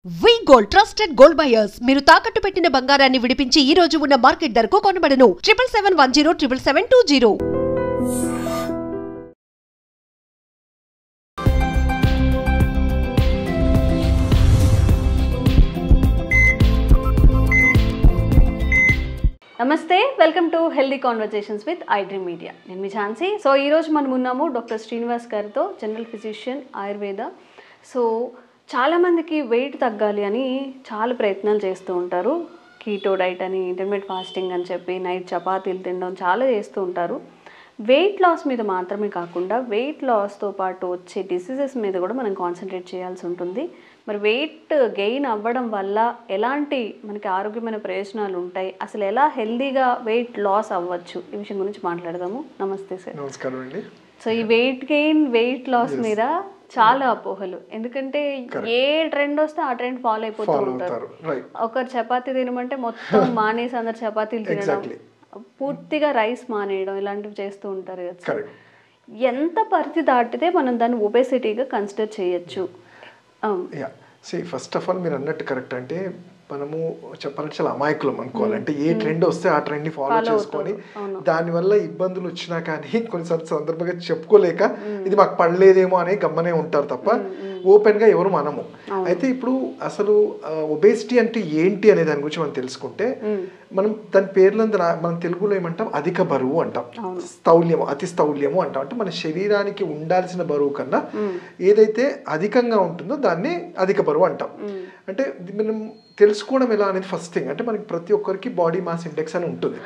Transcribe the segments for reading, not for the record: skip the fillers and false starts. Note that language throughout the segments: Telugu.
వి గోల్డ్ ట్రస్టెడ్ గోల్డ్ బయర్స్ మీరు తాకట్టు పెట్టిన బంగారాన్ని విడిపించి ఈ రోజు ఉన్న మార్కెట్ ధరకు కొనబడను 7771077720. నమస్తే, welcome to healthy conversations with I dream media. నేను మీ ఝాన్సీ. సో ఈరోజు మనం ఉన్నాము డాక్టర్ శ్రీనివాస్ గారితో, జనరల్ ఫిజిషియన్, ఆయుర్వేద. సో చాలామందికి వెయిట్ తగ్గాలి అని చాలా ప్రయత్నాలు చేస్తూ ఉంటారు. కీటో డైట్ అని, ఇంటర్మీడియట్ ఫాస్టింగ్ అని చెప్పి నైట్ చపాతీలు తినడం చాలా చేస్తూ ఉంటారు. వెయిట్ లాస్ మీద మాత్రమే కాకుండా వెయిట్ లాస్తో పాటు వచ్చే డిసీజెస్ మీద కూడా మనం కాన్సన్ట్రేట్ చేయాల్సి ఉంటుంది. మరి వెయిట్ గెయిన్ అవ్వడం వల్ల ఎలాంటి మనకి ఆరోగ్యమైన ప్రయోజనాలు ఉంటాయి, అసలు ఎలా హెల్దీగా వెయిట్ లాస్ అవ్వచ్చు, ఈ విషయం గురించి మాట్లాడదాము. నమస్తే సార్. నమస్కారం అండి. సో ఈ వెయిట్ గెయిన్, వెయిట్ లాస్ మీద చాలా అపోహలు. ఎందుకంటే ఏ ట్రెండ్ వస్తే ఆ ట్రెండ్ ఫాలో అయిపోతూ ఉంటారు. ఒకరు చపాతీ తినమంటే మొత్తం మానేసి అందరు చపాతీలు తినడం, పూర్తిగా రైస్ మానేయడం, ఇలాంటివి చేస్తూ ఉంటారు కదా. ఎంత పరిధి దాటితే మనం దాన్ని ఒబేసిటీగా కన్సిడర్ చేయొచ్చు? ఫస్ట్ ఆఫ్ ఆల్ మీరు అన్నట్టు కరెక్ట్. అంటే మనము చెప్పాలంటే చాలా అమాయకులం అనుకోవాలంటే ఏ ట్రెండ్ వస్తే ఆ ట్రెండ్ని ఫాలో చేసుకొని దానివల్ల ఇబ్బందులు వచ్చినా కానీ కొన్నిసార్లు సందర్భంగా చెప్పుకోలేక ఇది మాకు పడలేదేమో అనే గమ్మనే ఉంటారు తప్ప ఓపెన్గా ఎవరు మనము. అయితే ఇప్పుడు అసలు ఒబేసిటీ అంటే ఏంటి అనే దాని గురించి మనం తెలుసుకుంటే, మనం దాని పేర్లందు మనం తెలుగులో ఏమంటాం, అధిక బరువు అంటాం, స్థౌల్యము, అతి స్థౌల్యము అంటాం. అంటే మన శరీరానికి ఉండాల్సిన బరువు కన్నా ఏదైతే అధికంగా ఉంటుందో దాన్ని అధిక బరువు అంటాం. అంటే మనం తెలుసుకోవడం ఎలా అనేది ఫస్ట్ థింగ్. అంటే మనకి ప్రతి ఒక్కరికి బాడీ మాస్ ఇండెక్స్ అని ఉంటుంది.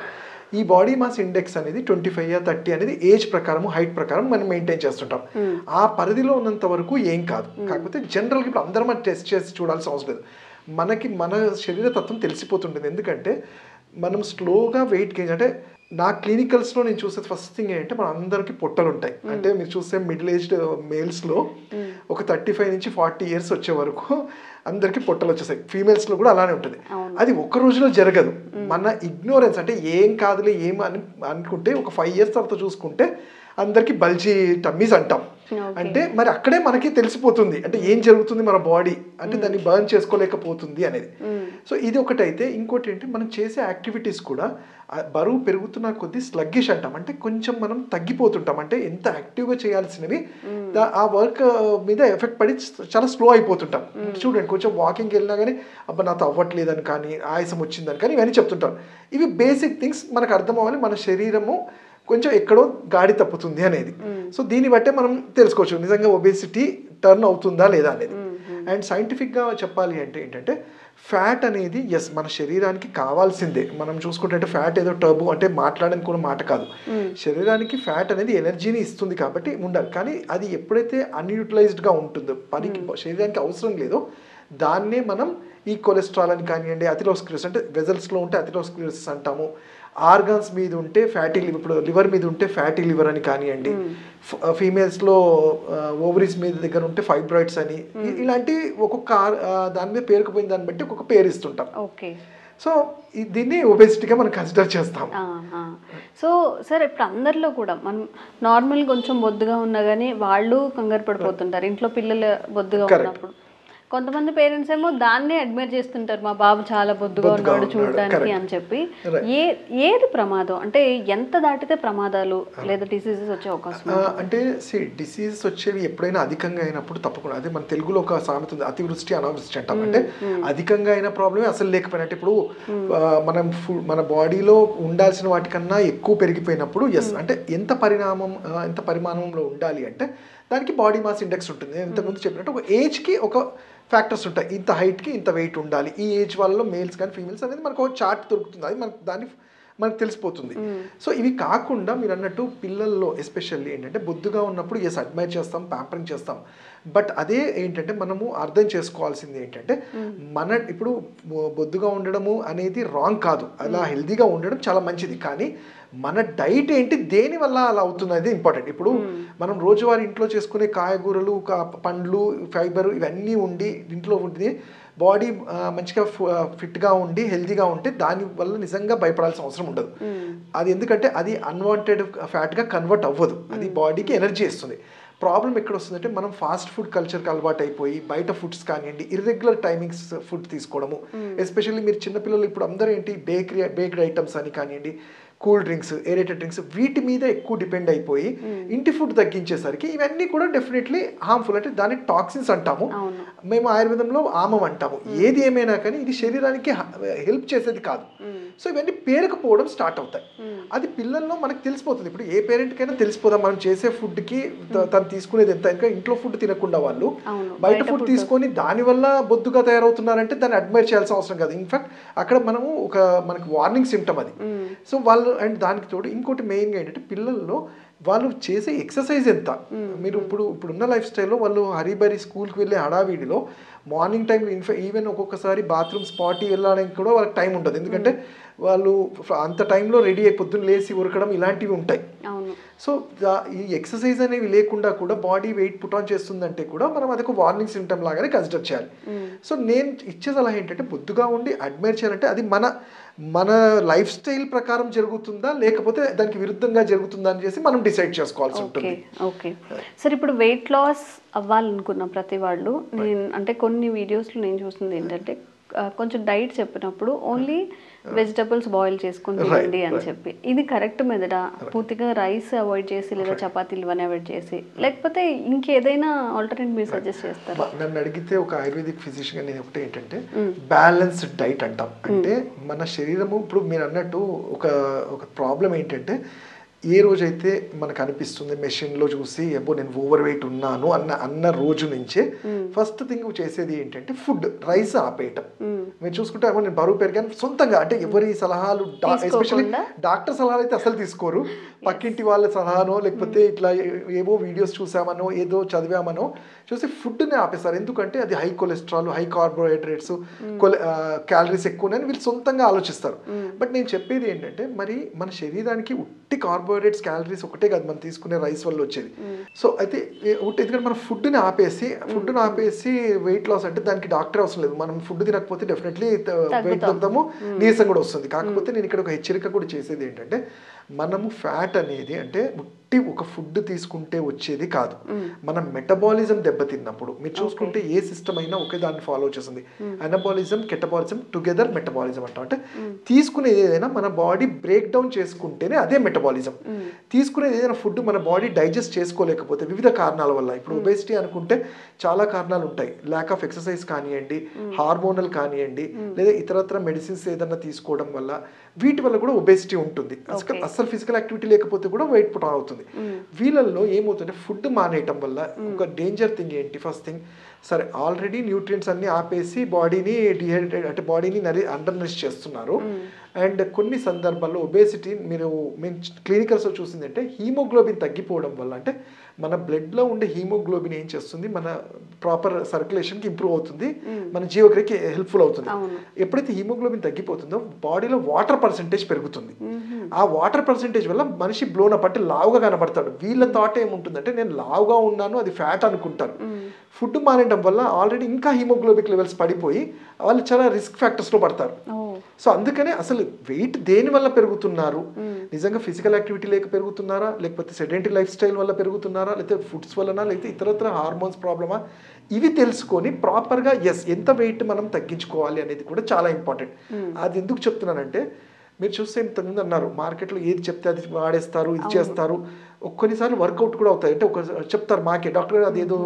ఈ బాడీ మాస్ ఇండెక్స్ అనేది 25 30 అనేది ఏజ్ ప్రకారం, హైట్ ప్రకారం మనం మెయింటైన్ చేస్తుంటాం. ఆ పరిధిలో ఉన్నంత వరకు ఏం కాదు. కాకపోతే జనరల్గా ఇప్పుడు అందరం మనం టెస్ట్ చేసి చూడాల్సిన అవసరం లేదు. మనకి మన శరీర తత్వం తెలిసిపోతుంటుంది. ఎందుకంటే మనం స్లోగా వెయిట్ గెయిన్, అంటే నా క్లినికల్స్లో నేను చూసేది ఫస్ట్ థింగ్ ఏంటంటే మన అందరికీ పొట్టలు ఉంటాయి. అంటే మీరు చూస్తే మిడిల్ ఏజ్డ్ మేల్స్లో ఒక 35 నుంచి 40 ఇయర్స్ వచ్చే వరకు అందరికీ పొట్టలు వచ్చేసాయి. ఫీమేల్స్లో కూడా అలానే ఉంటుంది. అది ఒక్క రోజులో జరగదు. మన ఇగ్నోరెన్స్, అంటే ఏం కాదులే ఏం అని అనుకుంటే ఒక 5 ఇయర్స్ తర్వాత చూసుకుంటే అందరికీ బల్జీ టమ్మీస్ అంటాం. అంటే మరి అక్కడే మనకి తెలిసిపోతుంది అంటే ఏం జరుగుతుంది మన బాడీ, అంటే దాన్ని బర్న్ చేసుకోలేకపోతుంది అనేది. సో ఇది ఒకటైతే, ఇంకోటి ఏంటి, మనం చేసే యాక్టివిటీస్ కూడా బరువు పెరుగుతున్న కొద్దీ స్లగ్గిష్ అంటాం. అంటే కొంచెం మనం తగ్గిపోతుంటాం. అంటే ఎంత యాక్టివ్గా చేయాల్సినవి ఆ వర్క్ మీద ఎఫెక్ట్ పడి చాలా స్లో అయిపోతుంటాం. చూడండి, కొంచెం వాకింగ్కి వెళ్ళినా కానీ అబ్బా నాతో అవ్వట్లేదని కానీ, ఆయాసం వచ్చిందని కానీ ఇవన్నీ చెప్తుంటాం. ఇవి బేసిక్ థింగ్స్ మనకు అర్థం అవ్వాలి, మన శరీరము కొంచెం ఎక్కడో గాడి తప్పుతుంది అనేది. సో దీన్ని బట్టే మనం తెలుసుకోవచ్చు నిజంగా ఒబేసిటీ టర్న్ అవుతుందా లేదా అనేది. అండ్ సైంటిఫిక్గా చెప్పాలి అంటే ఏంటంటే, ఫ్యాట్ అనేది ఎస్ మన శరీరానికి కావాల్సిందే. మనం చూసుకుంటే ఫ్యాట్ ఏదో టర్బో అంటే మాట్లాడడానికి కూడా మాట కాదు. శరీరానికి ఫ్యాట్ అనేది ఎనర్జీని ఇస్తుంది కాబట్టి ఉండాలి. కానీ అది ఎప్పుడైతే అన్యూటిలైజ్డ్గా ఉంటుందో, పనికి శరీరానికి అవసరం లేదో, దాన్నే మనం ఈ కొలెస్ట్రాల్ అని కానివ్వండి, అథెరోస్క్లెరోసిస్ అంటే వెజల్స్లో ఉంటే అథెరోస్క్లెరోసిస్ అంటాము, ఆర్గాన్స్ మీద ఉంటే ఫ్యాటీ లివర్, ఇప్పుడు లివర్ మీద ఉంటే ఫ్యాటీ లివర్ అని కానివ్వండి, ఫీమేల్స్లో ఓవరీస్ మీద దగ్గర ఉంటే ఫైబ్రాయిడ్స్ అని, ఇలాంటి ఒక్కొక్క దాని మీద పేరుకుపోయిన దాన్ని బట్టి ఒక్కొక్క పేరు ఇస్తుంటాం. సో దీన్ని ఒబేసిటీగా మనం కన్సిడర్ చేస్తాం. సో సార్, ఇప్పుడు అందరిలో కూడా మనం నార్మల్ కొంచెం బొద్దుగా ఉన్నా కానీ వాళ్ళు కంగారు పడిపోతుంటారు. ఇంట్లో పిల్లలు బొద్దుగా ఉన్నప్పుడు కొంతమంది పేరెంట్స్ ఏమో దాన్నే అడ్మైర్ చేస్తుంటారు, మా బాబు చాలా బొద్దుగా ఉన్నాడు చూడడానికి అని చెప్పి. ఏది ప్రమాదం, అంటే ఎంత దాటితే ప్రమాదాలు లేదా డిసీజెస్ వచ్చే అవకాశం? అంటే డిసీజెస్ వచ్చేవి ఎప్పుడైనా అధికంగా అయినప్పుడు తప్పకుండా. అదే మన తెలుగులో ఒక సామెత ఉంది, అతివృష్టి అనావృష్టి అంటాం. అంటే అధికంగా అయిన ప్రాబ్లమే అసలు లేకపోయినట్టు. ఇప్పుడు మనం మన బాడీలో ఉండాల్సిన వాటికన్నా ఎక్కువ పెరిగిపోయినప్పుడు ఎస్, అంటే ఎంత పరిమాణంలో ఉండాలి అంటే దానికి బాడీ మాస్ ఇండెక్స్ ఉంటుంది. ఇంతకుముందు చెప్పినట్టు ఒక ఏజ్కి ఒక ఫ్యాక్టర్స్ ఉంటాయి. ఇంత హైట్కి ఇంత వెయిట్ ఉండాలి, ఈ ఏజ్ వాళ్ళలో మేల్స్ కానీ ఫీమేల్స్ అనేది మనకు ఒక చార్ట్ దొరుకుతుంది. అది మనకు తెలిసిపోతుంది. సో ఇవి కాకుండా మీరు అన్నట్టు పిల్లల్లో ఎస్పెషల్లీ ఏంటంటే బొద్దుగా ఉన్నప్పుడు ఎస్ అడ్మైర్ చేస్తాం, ప్యాంపరింగ్ చేస్తాం. బట్ అదే ఏంటంటే మనము అర్థం చేసుకోవాల్సింది ఏంటంటే, మన ఇప్పుడు బొద్దుగా ఉండడము అనేది రాంగ్ కాదు, అలా హెల్తీగా ఉండడం చాలా మంచిది. కానీ మన డైట్ ఏంటి, దేని వల్ల అలా అవుతుంది అనేది ఇంపార్టెంట్. ఇప్పుడు మనం రోజువారీ ఇంట్లో చేసుకునే కాయగూరలు, పండ్లు, ఫైబర్ ఇవన్నీ ఉండి ఇంట్లో ఉంటుంది, బాడీ మంచిగా ఫిట్గా ఉండి హెల్తీగా ఉంటే దానివల్ల నిజంగా భయపడాల్సిన అవసరం ఉండదు. అది ఎందుకంటే అది అన్వాంటెడ్ ఫ్యాట్గా కన్వర్ట్ అవ్వదు, అది బాడీకి ఎనర్జీ ఇస్తుంది. ప్రాబ్లం ఎక్కడ వస్తుందంటే మనం ఫాస్ట్ ఫుడ్ కల్చర్కి అలవాటు అయిపోయి బయట ఫుడ్స్ కానివ్వండి ఇర్రెగ్యులర్ టైమింగ్స్ ఫుడ్ తీసుకోవడము, ఎస్పెషల్లీ మీరు చిన్నపిల్లలు ఇప్పుడు అందరూ ఏంటి బేక్డ్ ఐటమ్స్ అని కానివ్వండి, కూల్ డ్రింక్స్, ఏరేటెడ్ డ్రింక్స్, వీటి మీద ఎక్కువ డిపెండ్ అయిపోయి ఇంటి ఫుడ్ తగ్గించేసరికి ఇవన్నీ కూడా డెఫినెట్లీ హార్మ్ఫుల్. అంటే దాన్ని టాక్సిన్స్ అంటాము, మేము ఆయుర్వేదంలో ఆమం అంటాము. ఏది ఏమైనా కానీ ఇది శరీరానికి హెల్ప్ చేసేది కాదు. సో ఇవన్నీ పేరుకుపోవడం స్టార్ట్ అవుతాయి. అది పిల్లల్లో మనకు తెలిసిపోతుంది. ఇప్పుడు ఏ పేరెంట్కైనా తెలిసిపోదాం మనం చేసే ఫుడ్కి తను తీసుకునేది ఎంత. ఇంకా ఇంట్లో ఫుడ్ తినకుండా వాళ్ళు బయట ఫుడ్ తీసుకొని దానివల్ల బొద్దుగా తయారవుతున్నారంటే దాన్ని అడ్మైర్ చేయాల్సిన అవసరం కాదు. ఇన్ఫాక్ట్ అక్కడ మనము మనకి వార్నింగ్ సిమ్టమ్ అది. సో వాళ్ళు అండ్ దానికి తోడు ఇంకోటి మెయిన్గా ఏంటంటే పిల్లల్లో వాళ్ళు చేసే ఎక్సర్సైజ్ ఎంత. మీరు ఇప్పుడున్న లైఫ్ స్టైల్లో వాళ్ళు హరిబరి స్కూల్కి వెళ్ళే హడావిడిలో మార్నింగ్ టైం ఈవెన్ ఒక్కొక్కసారి బాత్రూమ్ స్పాట్కి వెళ్ళడానికి కూడా వాళ్ళకి టైం ఉండదు. ఎందుకంటే వాళ్ళు అంత టైంలో రెడీ అయి పొద్దున్న లేచి ఉరకడం ఇలాంటివి ఉంటాయి. సో ఈ ఎక్సర్సైజ్ అనేవి లేకుండా కూడా బాడీ వెయిట్ పుట్ ఆన్ చేస్తుందంటే కూడా మనం అదొక వార్నింగ్ సిమ్టమ్ లాగానే కన్సిడర్ చేయాలి. సో నేను ఇచ్చే సలహా ఏంటంటే బొద్దుగా ఉండి అడ్మైర్ చేయాలంటే అది మన లైఫ్ స్టైల్ ప్రకారం జరుగుతుందా లేకపోతే దానికి విరుద్ధంగా జరుగుతుందా అని చేసి మనం డిసైడ్ చేసుకోవాల్సి ఉంటుంది. ఓకే సార్, ఇప్పుడు వెయిట్ లాస్ అవ్వాలనుకున్న ప్రతి వాళ్ళు అంటే కొన్ని వీడియోస్లో నేను చూస్తుంది ఏంటంటే కొంచెం డైట్ చెప్పినప్పుడు ఓన్లీ వెజిటబుల్స్ బాయిల్ చేసుకుని తినండి అని చెప్పి, ఇది కరెక్ట్ మెథడా? పూర్తిగా రైస్ అవాయిడ్ చేసి లేదా చపాతీలు ఇవన్నీ అవాయిడ్ చేసి, లేకపోతే ఇంకేదైనా ఆల్టర్నేట్ మీరు సజెస్ట్ చేస్తారా? నన్ను అడిగితే ఒక ఆయుర్వేదిక్ ఫిజిషియన్ నేను ఒకటే ఏంటంటే బ్యాలెన్స్డ్ డైట్ అంటాం. అంటే మన శరీరము ఇప్పుడు మీరు అన్నట్టు ఒక ప్రాబ్లం ఏంటంటే ఏ రోజైతే మనకు అనిపిస్తుంది మెషిన్లో చూసి ఏబో నేను ఓవర్ వెయిట్ ఉన్నాను అన్న రోజు నుంచే ఫస్ట్ థింగ్ చేసేది ఏంటంటే ఫుడ్ రైస్ ఆపేయటం. మీరు చూసుకుంటే ఏమో నేను బరువు పెరిగాను సొంతంగా, అంటే ఎవరి సలహాలు ఎస్పెషల్లీ డాక్టర్ సలహాలు అయితే అసలు తీసుకోరు. పక్కింటి వాళ్ళ సలహానో లేకపోతే ఇట్లా ఏవో వీడియోస్ చూసామనో ఏదో చదివామనో చూసి ఫుడ్ని ఆపేస్తారు. ఎందుకంటే అది high cholesterol, high carbohydrates, calories ఎక్కువనని వీళ్ళు సొంతంగా ఆలోచిస్తారు. బట్ నేను చెప్పేది ఏంటంటే మరి మన శరీరానికి ఉట్టి కార్బోహైడ్రేట్స్ క్యాలరీస్ ఒకటే కాదు మనం తీసుకునే రైస్ వల్ల వచ్చేది. సో అయితే ఎందుకంటే మన ఫుడ్ని ఆపేసి వెయిట్ లాస్ అంటే దానికి డాక్టర్ అవసరం లేదు. మనం ఫుడ్ తినకపోతే డెఫినెట్లీ వెయిట్ తగ్గుతాము, నీరసం కూడా వస్తుంది. కాకపోతే నేను ఇక్కడ ఒక హెచ్చరిక కూడా చేసేది ఏంటంటే మనము ఫ్యాట్ అనేది అంటే ఒక ఫుడ్ తీసుకుంటే వచ్చేది కాదు. మన మెటబాలిజం దెబ్బతిన్నప్పుడు మీరు చూసుకుంటే ఏ సిస్టమ్ అయినా ఒకే దాన్ని ఫాలో చేస్తుంది. అనబాలిజం, కెటబాలిజం టుగెదర్ మెటబాలిజం అంటాం. అంటే తీసుకునేది ఏదైనా మన బాడీ బ్రేక్ డౌన్ చేసుకుంటేనే అదే మెటబాలిజం. తీసుకునేది ఏదైనా ఫుడ్ మన బాడీ డైజెస్ట్ చేసుకోలేకపోతే వివిధ కారణాల వల్ల, ఇప్పుడు ఒబేసిటీ అనుకుంటే చాలా కారణాలు ఉంటాయి. ల్యాక్ ఆఫ్ ఎక్సర్సైజ్ కానివ్వండి, హార్మోనల్ కానివ్వండి, లేదా ఇతరత్ర మెడిసిన్స్ ఏదైనా తీసుకోవడం వల్ల, వీటి వల్ల కూడా ఒబేసిటీ ఉంటుంది. అసలు ఫిజికల్ యాక్టివిటీ లేకపోతే కూడా వెయిట్ పుట్ ఆన్ అవుతుంది. వీళ్ళల్లో ఏమవుతుంటే ఫుడ్ మానేయటం వల్ల ఒక డేంజర్ థింగ్ ఏంటి, ఫస్ట్ థింగ్ సరే ఆల్రెడీ న్యూట్రియంట్స్ అన్ని ఆపేసి బాడీని డిహైడ్రేట్ అంటే బాడీని అండర్ నరిష్ చేస్తున్నారు. అండ్ కొన్ని సందర్భాల్లో ఒబేసిటీ మేము క్లినికల్స్లో చూసిందంటే హీమోగ్లోబిన్ తగ్గిపోవడం వల్ల, అంటే మన బ్లడ్లో ఉండే హీమోగ్లోబిన్ ఏం చేస్తుంది, మన ప్రాపర్ సర్క్యులేషన్కి ఇంప్రూవ్ అవుతుంది, మన జీవక్రియకి హెల్ప్ఫుల్ అవుతుంది. ఎప్పుడైతే హీమోగ్లోబిన్ తగ్గిపోతుందో బాడీలో వాటర్ పర్సెంటేజ్ పెరుగుతుంది. ఆ వాటర్ పర్సెంటేజ్ వల్ల మనిషి బ్లోన్ అప్ అంటే లావుగా కనబడతాడు. వీళ్ళ థాట్ ఏముంటుందంటే నేను లావుగా ఉన్నాను అది ఫ్యాట్ అనుకుంటారు. ఫుడ్ మానేయడం వల్ల ఆల్రెడీ ఇంకా హీమోగ్లోబిక్ లెవెల్స్ పడిపోయి వాళ్ళు చాలా రిస్క్ ఫ్యాక్టర్స్లో పడతారు. సో అందుకనే అసలు వెయిట్ దేని వల్ల పెరుగుతున్నారు, నిజంగా ఫిజికల్ యాక్టివిటీ లేక పెరుగుతున్నారా, లేకపోతే సెడెంటరీ లైఫ్ స్టైల్ వల్ల పెరుగుతున్నారా, లేకపోతే ఫుడ్స్ వలన, లేకపోతే ఇతరత్ర హార్మోన్స్ ప్రాబ్లమా, ఇవి తెలుసుకొని ప్రాపర్గా ఎంత వెయిట్ మనం తగ్గించుకోవాలి అనేది కూడా చాలా ఇంపార్టెంట్. అది ఎందుకు చెప్తున్నానంటే మీరు చూస్తే ఇంతకుముందు అన్నారు మార్కెట్లో ఏది చెప్తే అది వాడేస్తారు, ఇది చేస్తారు, కొన్నిసార్లు వర్కౌట్ కూడా అవుతాయి. అంటే ఒక చెప్తారు మాకే డాక్టర్ గారు అదేదో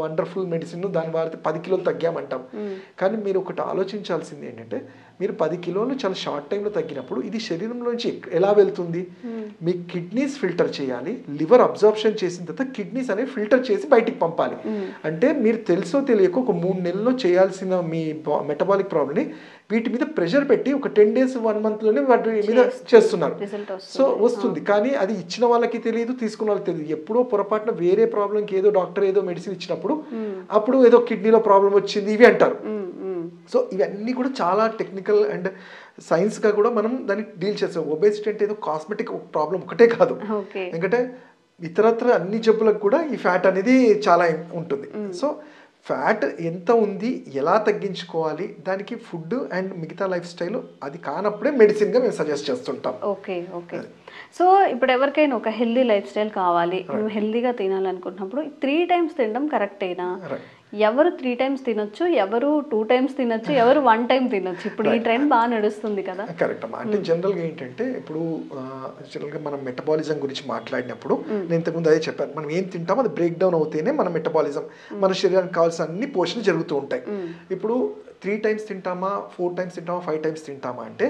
వండర్ఫుల్ మెడిసిన్ దాన్ని వాడితే 10 కిలోలు తగ్గామంటాం. కానీ మీరు ఒకటి ఆలోచించాల్సింది ఏంటంటే మీరు 10 కిలోలు చాలా షార్ట్ టైంలో తగ్గినప్పుడు ఇది శరీరంలోంచి ఎలా వెళ్తుంది, మీ కిడ్నీస్ ఫిల్టర్ చేయాలి, లివర్ అబ్జార్ప్షన్ చేసిన తర్వాత కిడ్నీస్ అనేవి ఫిల్టర్ చేసి బయటికి పంపాలి. అంటే మీరు తెలుసో తెలియక ఒక 3 నెలల్లో చేయాల్సిన మీ మెటబాలిక్ ప్రాబ్లమ్ని వీటి మీద ప్రెషర్ పెట్టి ఒక 10 days 1 monthలోనే వాటి మీద చేస్తున్నారు. సో వస్తుంది, కానీ అది ఇచ్చిన వాళ్ళకి తెలియదు, తీసుకున్న వాళ్ళకి తెలియదు. ఎప్పుడో పొరపాటున వేరే ప్రాబ్లంకి ఏదో డాక్టర్ ఏదో మెడిసిన్ ఇచ్చినప్పుడు అప్పుడు ఏదో కిడ్నీలో ప్రాబ్లం వచ్చింది ఇవి అంటారు. సో ఇవన్నీ కూడా చాలా టెక్నికల్ అండ్ సైన్స్గా కూడా మనం దాన్ని డీల్ చేస్తాం. ఒబేసిటీ అంటే ఏదో కాస్మెటిక్ ప్రాబ్లం ఒకటే కాదు, ఎందుకంటే ఇతరత్ర అన్ని జబ్బులకు కూడా ఈ ఫ్యాట్ అనేది చాలా ఉంటుంది. సో ఫ్యాట్ ఎంత ఉంది, ఎలా తగ్గించుకోవాలి, దానికి ఫుడ్ అండ్ మిగతా లైఫ్ స్టైల్ అది కానప్పుడే మెడిసిన్గా మేము సజెస్ట్ చేస్తుంటాం. Okay okay. సో ఇప్పుడు ఎవరికైనా ఒక హెల్దీ లైఫ్ స్టైల్ కావాలి, మేము హెల్దీగా తినాలనుకుంటున్నప్పుడు 3 times తినడం కరెక్టేనా? ఎవరు 3 times తినొచ్చు, ఎవరు 2 times తినొచ్చు, ఎవరు 1 time తినొచ్చు? ఇప్పుడు ఈ ట్రెండ్ బాగా నడుస్తుంది కదా. కరెక్ట్ అమ్మా. అంటే జనరల్గా ఏంటంటే ఇప్పుడు జనరల్గా మనం మెటబాలిజం గురించి మాట్లాడినప్పుడు నేను ఇంతకుముందు అదే చెప్పాను, మనం ఏం తింటామో అది బ్రేక్ డౌన్ అవుతేనే మన మెటబాలిజం, మన శరీరానికి కావాల్సిన అన్ని పోషణలు జరుగుతూ ఉంటాయి. ఇప్పుడు 3 times తింటామా, 4 times తింటామా, 5 times తింటామా అంటే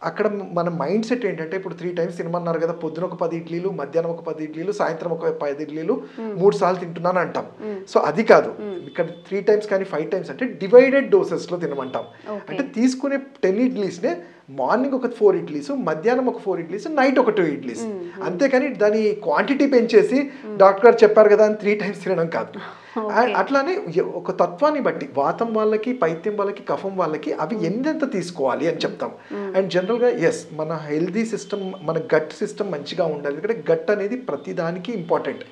అక్కడ మన మైండ్ సెట్ ఏంటంటే ఇప్పుడు 3 times తినమన్నారు కదా, పొద్దున ఒక 10 ఇడ్లీలు, మధ్యాహ్నం ఒక 10 ఇడ్లీలు, సాయంత్రం ఒక 10 ఇడ్లీలు 3 సార్లు తింటున్నాను అంటాం. సో అది కాదు, ఇక్కడ 3 times కానీ 5 times అంటే డివైడెడ్ డోసెస్లో తినమంటాం. అంటే తీసుకునే 10 ఇడ్లీస్నే మార్నింగ్ ఒక 4 ఇడ్లీస్, మధ్యాహ్నం ఒక 4 ఇడ్లీస్, నైట్ ఒక 2 ఇడ్లీస్, అంతేకాని దాని క్వాంటిటీ పెంచేసి డాక్టర్ గారు చెప్పారు కదా అని 3 times తినడం కాదు. అట్లానే ఒక తత్వాన్ని బట్టి వాతం వాళ్ళకి, పైత్యం వాళ్ళకి, కఫం వాళ్ళకి అవి ఎంతెంత తీసుకోవాలి అని చెప్తాం. అండ్ జనరల్గా ఎస్, మన హెల్దీ సిస్టమ్, మన గట్ సిస్టమ్ మంచిగా ఉండాలి. ఎందుకంటే గట్ అనేది ప్రతి దానికి ఇంపార్టెంట్.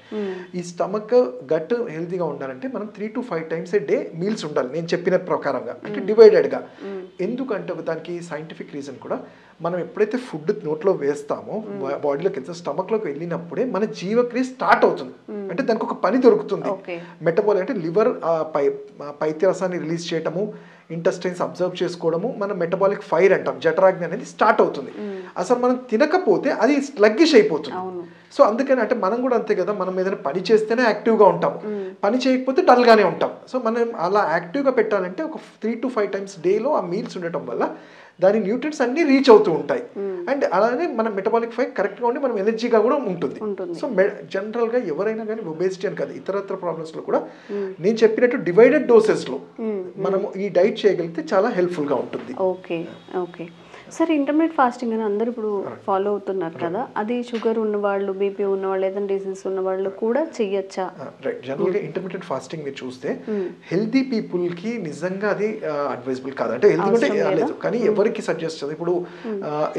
ఈ స్టమక్ గట్ హెల్దీగా ఉండాలంటే మనం 3 to 5 times a day meals ఉండాలి నేను చెప్పిన ప్రకారంగా, అంటే డివైడెడ్గా. ఎందుకంటే దానికి సైంటిఫిక్ రీజన్ కూడా, మనం ఎప్పుడైతే ఫుడ్ నోట్లో వేస్తామో బాడీలోకి వెళ్తే స్టమక్లోకి వెళ్ళినప్పుడే మన జీవక్రియ స్టార్ట్ అవుతుంది. అంటే దానికి ఒక పని దొరుకుతుంది. మెటబాల్ అంటే లివర్ పైత్య రసాన్ని రిలీజ్ చేయటము, ఇంటెస్టైన్స్ అబ్జర్వ్ చేసుకోవడము, మన మెటబాలిక్ ఫైర్ అంటాం, జఠరాగ్ని అనేది స్టార్ట్ అవుతుంది. అసలు మనం తినకపోతే అది స్లగ్గిష్ అయిపోతుంది. సో అందుకని అంటే మనం కూడా అంతే కదా, మనం ఏదైనా పని చేస్తేనే యాక్టివ్గా ఉంటాము, పని చేయకపోతే డల్గానే ఉంటాం. సో మనం అలా యాక్టివ్గా పెట్టాలంటే ఒక 3 to 5 times డేలో ఆ మీల్స్ ఉండటం వల్ల దాని న్యూట్రియంట్స్ అన్ని రీచ్ అవుతూ ఉంటాయి. అండ్ అలానే మన మెటబాలిక్ ఫైర్ కరెక్ట్గా ఉండి మనం ఎనర్జీగా కూడా ఉంటుంది. సో జనరల్గా ఎవరైనా కానీ ఒబేసిటీ అని కాదు, ఇతరత్ర ప్రాబ్లమ్స్లో కూడా నేను చెప్పినట్టు డివైడెడ్ డోసెస్లో మనము ఈ డైట్ చేయగలిగితే చాలా హెల్ప్ఫుల్గా ఉంటుంది. Okay okay. సరే, ఇంటర్మీడియట్ ఫాస్టింగ్ అని అందరూ ఇప్పుడు ఫాలో అవుతున్నారు కదా, అది షుగర్ ఉన్నవాళ్ళు, బీపీ ఉన్నవాళ్ళు, ఏదైనా డిసీజ్ ఉన్న వాళ్ళు కూడా చెయ్యొచ్చా? రైట్. జనరల్గా ఇంటర్మీడియట్ ఫాస్టింగ్ మీరు చూస్తే హెల్దీ పీపుల్కి నిజంగా అది అడ్వైజబుల్ కాదు. అంటే హెల్తీ అంటే లేదు, కానీ ఎవరికి సజెస్ట్ చేస్తుంది. ఇప్పుడు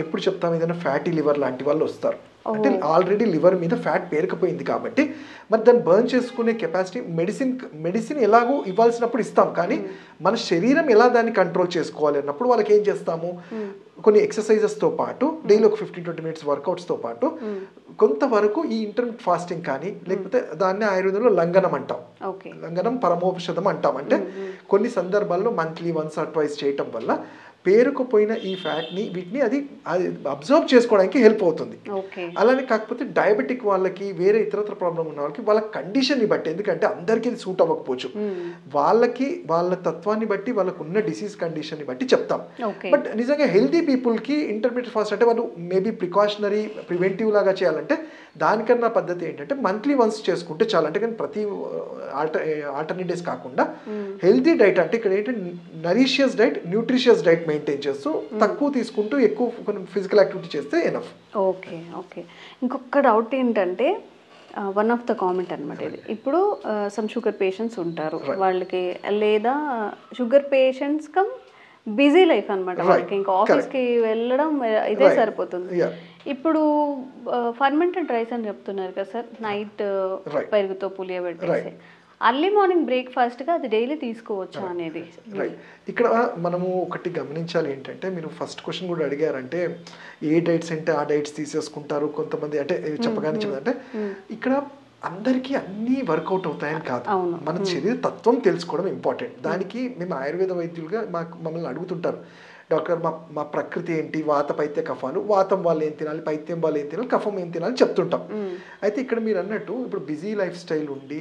ఎప్పుడు చెప్తాం, ఏదైనా ఫ్యాటీ లివర్ లాంటి వాళ్ళు వస్తారు అంటే ఆల్రెడీ లివర్ మీద ఫ్యాట్ పేరుకుపోయింది కాబట్టి మరి దాన్ని బర్న్ చేసుకునే కెపాసిటీ మెడిసిన్ ఎలాగో ఇవ్వాల్సినప్పుడు ఇస్తాం, కానీ మన శరీరం ఎలా దాన్ని కంట్రోల్ చేసుకోవాలి అన్నప్పుడు వాళ్ళకి ఏం చేస్తాము, కొన్ని ఎక్సర్సైజెస్తో పాటు డైలీ ఒక 15-20 minutes వర్కౌట్స్తో పాటు కొంతవరకు ఈ ఇంటర్మీడియట్ ఫాస్టింగ్ కానీ, లేకపోతే దాన్ని ఆయుర్వేదంలో లంఘనం అంటాం, లంఘనం పరమోపషధం అంటాం. అంటే కొన్ని సందర్భాల్లో మంత్లీ 1 or 2 చేయటం వల్ల పేరుకుపోయిన ఈ ఫ్యాట్ని వీటిని అది అబ్జర్వ్ చేసుకోవడానికి హెల్ప్ అవుతుంది. అలానే కాకపోతే డయాబెటిక్ వాళ్ళకి, వేరే ఇతరత్ర ప్రాబ్లం ఉన్న వాళ్ళకి వాళ్ళ కండిషన్ని బట్టి, ఎందుకంటే అందరికీ ఇది సూట్ అవ్వకపోవచ్చు, వాళ్ళకి వాళ్ళ తత్వాన్ని బట్టి, వాళ్ళకు ఉన్న డిసీజ్ కండిషన్ని బట్టి చెప్తాం. బట్ నిజంగా హెల్దీ పీపుల్కి ఇంటర్మీడియట్ ఫాస్ట్ అంటే వాళ్ళు మేబీ ప్రికాషనరీ ప్రివెంటివ్ లాగా చేయాలంటే దానికన్నా పద్ధతి ఏంటంటే మంత్లీ వన్స్ చేసుకుంటే చాలా. అంటే కానీ ప్రతి ఆల్టర్నేట్ డేస్ కాకుండా హెల్దీ డైట్, అంటే ఇక్కడ ఏంటంటే నరిషియస్ డైట్, న్యూట్రిషియస్ డైట్ మెయింటైన్ చేస్తూ తక్కువ తీసుకుంటూ ఎక్కువ ఫిజికల్ యాక్టివిటీ చేస్తే ఎనఫ్. Okay okay. ఇంకొక డౌట్ ఏంటంటే, వన్ ఆఫ్ ద కామెంట్ అనమాట ఇది. ఇప్పుడు సమ్ షుగర్ పేషెంట్స్ ఉంటారు, వాళ్ళకి లేదా sugar patients come busy life అనమాట, వాళ్ళకి ఇంకా ఆఫీస్కి వెళ్ళడం ఇదే సరిపోతుంది. ఇప్పుడు ఫర్మెంటెడ్ రైస్ అని చెప్తున్నారు కదా సార్, నైట్ పెరుగుతో పులియబెట్టేసి అర్లీ మార్నింగ్ బ్రేక్ఫాస్ట్గా అది డైలీ తీసుకోవచ్చా అనేది. ఇక్కడ మనము ఒకటి గమనించాలి ఏంటంటే, మీరు ఫస్ట్ క్వశ్చన్ కూడా అడిగారంటే ఏ డైట్స్ అంటే ఆ డైట్స్ తీసేసుకుంటారు కొంతమంది, అంటే చెప్పగానే చెప్పదంటే ఇక్కడ అందరికీ అన్నీ వర్కౌట్ అవుతాయని కాదు, మన శరీర తత్వం తెలుసుకోవడం ఇంపార్టెంట్. దానికి మేము ఆయుర్వేద వైద్యులుగా మమ్మల్ని అడుగుతుంటారు, డాక్టర్ మా ప్రకృతి ఏంటి, వాత పైత్య కఫాలు, వాతం వాళ్ళు ఏం తినాలి, పైత్యం వాళ్ళు ఏం తినాలి, కఫం ఏం తినాలి చెప్తుంటాం. అయితే ఇక్కడ మీరు అన్నట్టు ఇప్పుడు బిజీ లైఫ్ స్టైల్ ఉండి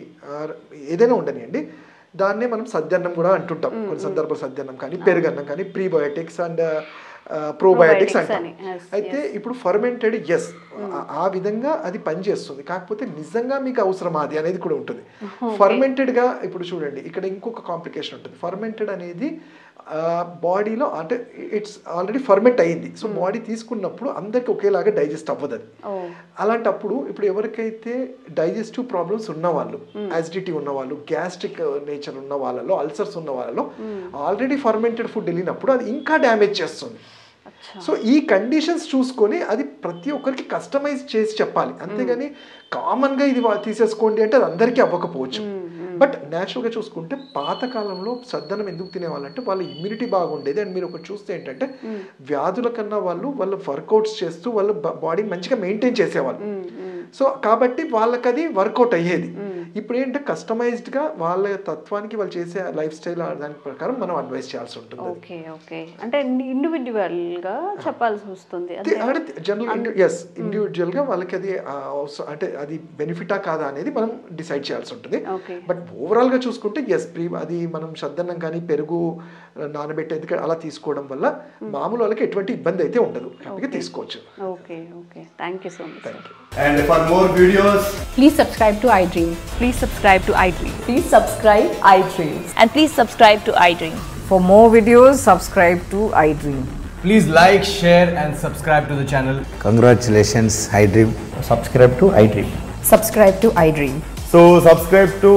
ఏదైనా ఉండనియండి, దాన్నే మనం సద్యన్నం కూడా అంటుంటాం కొన్ని సందర్భాలు, సద్యన్నం కానీ, పెరుగన్నం కానీ, ప్రీబయోటిక్స్ అండ్ ప్రోబయోటిక్స్ అంటాం. అయితే ఇప్పుడు ఫర్మెంటెడ్ ఎస్ ఆ విధంగా అది పనిచేస్తుంది, కాకపోతే నిజంగా మీకు అవసరం అది అనేది కూడా ఉంటుంది. ఫర్మెంటెడ్గా ఇప్పుడు చూడండి, ఇక్కడ ఇంకొక కాంప్లికేషన్ ఉంటుంది. ఫర్మెంటెడ్ అనేది బాడీలో అంటే ఇట్స్ ఆల్రెడీ ఫర్మెంట్ అయ్యింది, సో బాడీ తీసుకున్నప్పుడు అందరికి ఒకేలాగా డైజెస్ట్ అవ్వదు అది. అలాంటప్పుడు ఇప్పుడు ఎవరికైతే డైజెస్టివ్ ప్రాబ్లమ్స్ ఉన్నవాళ్ళు, యాసిడిటీ ఉన్నవాళ్ళు, గ్యాస్ట్రిక్ నేచర్ ఉన్న వాళ్ళలో, అల్సర్స్ ఉన్న వాళ్ళలో ఆల్రెడీ ఫర్మెంటెడ్ ఫుడ్ వెళ్ళినప్పుడు అది ఇంకా డ్యామేజ్ చేస్తుంది. సో ఈ కండిషన్స్ చూసుకొని అది ప్రతి ఒక్కరికి కస్టమైజ్ చేసి చెప్పాలి, అంతేగాని కామన్గా ఇది తీసేసుకోండి అంటే అది అందరికీ అవ్వకపోవచ్చు. బట్ న్యాచురల్గా చూసుకుంటే పాతకాలంలో సద్దనం ఎందుకు తినేవాళ్ళంటే వాళ్ళ ఇమ్యూనిటీ బాగుండేది. అండ్ మీరు ఒకటి చూస్తే ఏంటంటే వ్యాధుల కన్నా వాళ్ళు వర్కౌట్స్ చేస్తూ వాళ్ళ బాడీ మంచిగా మెయింటైన్ చేసేవాళ్ళు. సో కాబట్టి వాళ్ళకి అది వర్కౌట్ అయ్యేది. ఇప్పుడు ఏంటంటే కస్టమైజ్డ్గా వాళ్ళ తత్వానికి వాళ్ళు చేసే లైఫ్ స్టైల్ దాని ప్రకారం మనం అడ్వైస్ చేయాల్సి ఉంటుంది. ఓకే ఓకే, అంటే ఇండివిజువల్గా చెప్పాల్సి వస్తుంది. జనరల్ ఇండివిజువల్గా వాళ్ళకి అది అంటే అది బెనిఫిటా కాదా అనేది మనం డిసైడ్ చేయాల్సి ఉంటుంది. బట్ ఓవరాల్గా చూసుకుంటే అది మనం సద్దన్నం కానీ పెరుగు నానబెట్టి ఎందుకంటే అలా తీసుకోవడం వల్ల మామూలు వాళ్ళకి ఎటువంటి ఇబ్బంది అయితే ఉండదు, హ్యాపీగా తీసుకోవచ్చు. Okay okay, thank you so much. Thank you. And for more videos, please subscribe to iDream. Please subscribe to iDream. Please subscribe iDream. And please subscribe to iDream. For more videos, subscribe to iDream. please like, share and subscribe to the channel. Congratulations, iDream. Subscribe to iDream. Subscribe to iDream. So subscribe to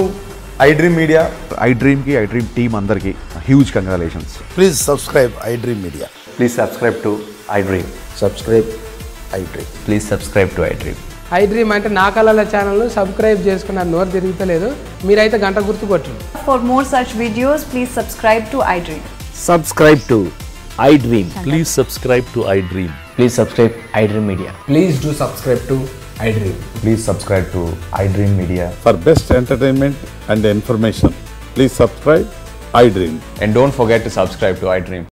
iDream Media. iDream ki iDream team andarki huge congratulations. Please subscribe iDream Media. Please subscribe to iDream. Subscribe iDream. Please subscribe to iDream. iDream అంటే నా కళల ఛానల్ సబ్స్క్రైబ్ చేసుకున్న నోరు తిరుగుతలేదు, మీరైతే గంట గుర్తు కొట్టండి. For more such videos, please subscribe to iDream. Subscribe to iDream. Please subscribe to iDream. Please subscribe iDream Media. Please do subscribe to iDream. Please subscribe to iDream Media. For best entertainment and information, please subscribe iDream. And don't forget to subscribe to iDream.